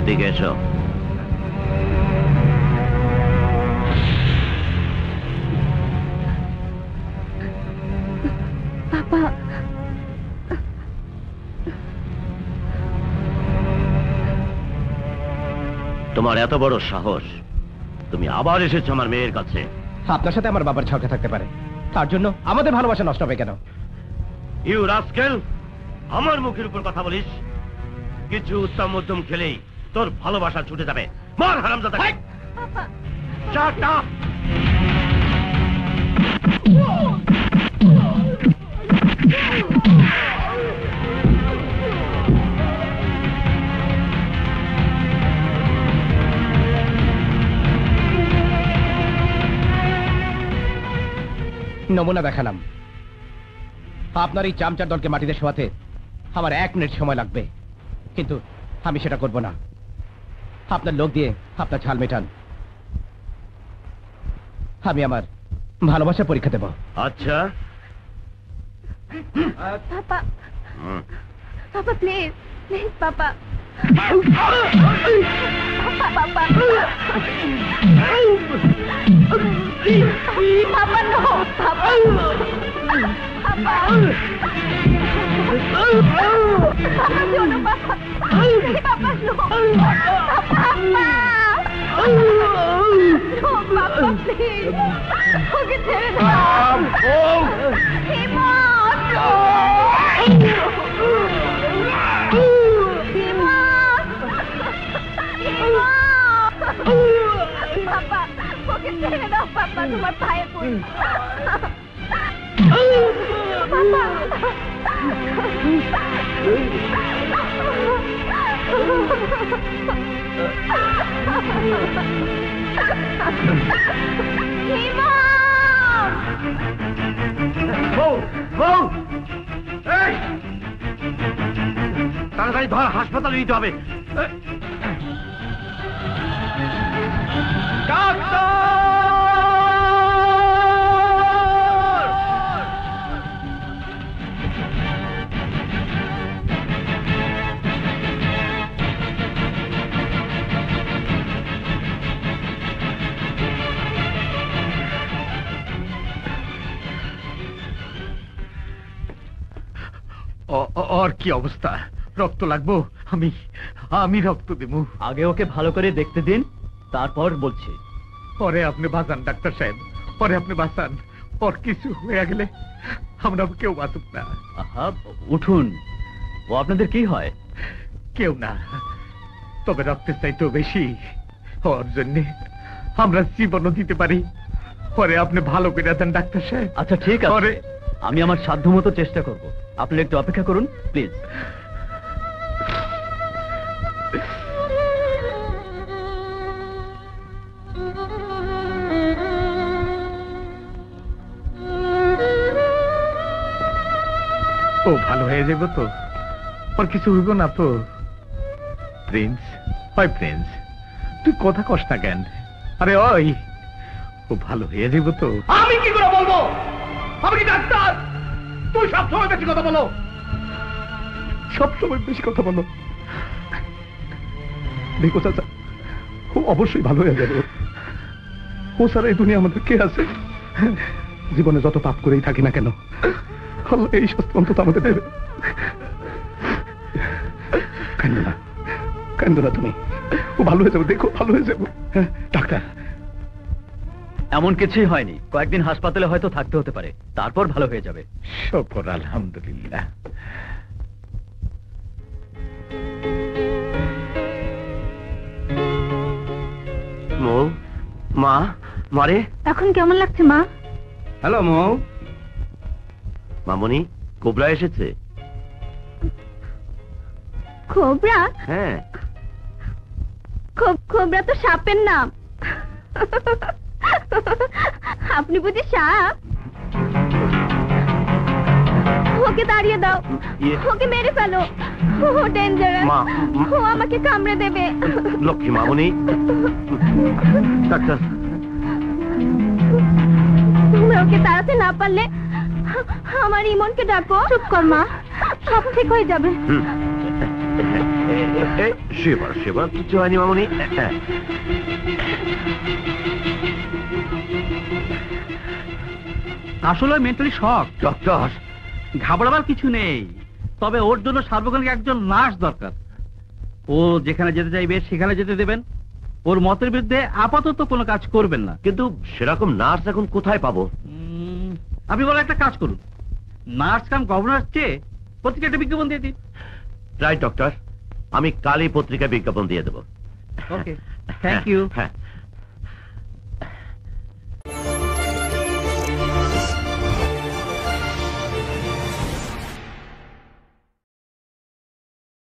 এদিকে এসো। পাপা, তোমার এত বড় সাহস, তুমি আবার এসেছো আমার মেয়ের কাছে। আপনার সাথে আমার বাবার ঝগড়া থাকতে পারে, তার জন্য আমাদের ভালোবাসা নষ্ট হবে কেন? ইউ রাস্কেল, আমার মুখের উপর কথা বলিস? কিছু উত্তম মধ্যম খেলেই তোর ভালোবাসা ছুটে যাবে। মার হারামজাদা! Shut up! নমুনা দেখালাম। আপনার এই চামচার দলকে মাটিতে শোয়াতে আমার 1 মিনিট সময় লাগবে, কিন্তু আমি সেটা করব না। আপনার লোক দিয়ে আপনার ঝাল মেটান, আমি আমার ভালোবাসার পরীক্ষা দেব। আচ্ছা, papa, papa please, please papa, papa, papa no, papa, papa, papa শোনো, papa, papa no, papa please, ওকে ছেড়ে দাও। পাপা, ওকে ছেড়ে দাও পাপা, তোমার পায়ে পড়ি। পাপা, তাড়াতাড়ি ধর, হাসপাতালে নিতে হবে। और কি অবস্থা? রক্ত লাগবো? আমি রক্ত দেব। আগে ওকে ভালো করে দেখতে দিন, তারপর বলছি। পরে আপনি বাঁচান ডাক্তার সাহেব, পরে আপনি বাঁচান। ওর কিছু হয়ে গেলে আমরা কেউ বাঁচুক না। উঠুন, ও আপনাদের কি হয়? কেউ না, তবে রক্তের চাইতেও বেশি ওর জন্য আমরা জীবনও দিতে পারি। পরে আপনি ভালো করে দেন ডাক্তার সাহেব। আচ্ছা ঠিক আছে, পরে আমি আমার সাধ্যমতো চেষ্টা করব। আপনি একটু অপেক্ষা করুন প্লিজ। ও ভালো হয়ে যাবে তো? ওর কিছু হইব না তো? প্রিন্স, ওই প্রিন্স, তুই কথা কস না কেন? আরে ওই, ও ভালো হয়ে যাবে তো? আমি কি করে বলবো? আমি কি ডাক্তার? তুই সবসময় বেশি কথা বলো। সবসময় বেশি কথা বলো? দেখো চাচা, ও অবশ্যই ভালো হয়ে যাবে। ও সারা এই দুনিয়া আমাদের কে আছে? জীবনে যত পাপ করেই থাকি না কেন, আল্লাহ এই শাস্তি অন্তত আমাদের দেবে। কান্দো না, কান্দো না তুমি, ও ভালো হয়ে যাবে, দেখো ভালো হয়ে যাবো। হ্যাঁ ডাক্তার, এমন কিছুই হয়নি, কয়েকদিন হাসপাতালে হয়তো থাকতে হতে পারে, তারপর ভালো হয়ে যাবে। শুকর আলহামদুলিল্লাহ। মা, মারে এখন কেমন লাগছে মা? হ্যালো মৌ। মামনি, কোবরা এসেছে। খোবরা? হ্যাঁ। খোবরা তো সাপের নাম। আপনি বুঝি সাপ? ওকে দাঁড়িয়ে দাও, ওকে মেরে ফেলো, ও ডেঞ্জারাস, ও আমাকে কামড়ে দেবে। লক্ষ্মী মামনি, ডাক্তার। তুমি ওকে তাড়াতে না পারলে আমার ইমনকে ডাকো। চুপ কর মা, সব ঠিক হয়ে যাবে। শুয়ে পড়ো কিছু হয়নি মামুনি। আসলে মেন্টালি শক। ডক্টর, ঘাবড়াবার কিছু নেই, তবে ওর জন্য সার্বক্ষণিক একজন নার্স দরকার। ও যেখানে যেতে চাইবে সেখানে যেতে দেবেন, ওর মতের বিরুদ্ধে আপাতত কোনো কাজ করবেন না। কিন্তু সেরকম নার্স এখন কোথায় পাবো? আপনি বলে একটা কাজ করুন, নার্স কাম গভর্নর চেয়ে পত্রিকা একটা বিজ্ঞাপন দিয়ে দিন। রাইট ডক্টর, আমি কালই পত্রিকায় বিজ্ঞাপন দিয়ে দেবো। ওকে, থ্যাংক ইউ। হ্যাঁ।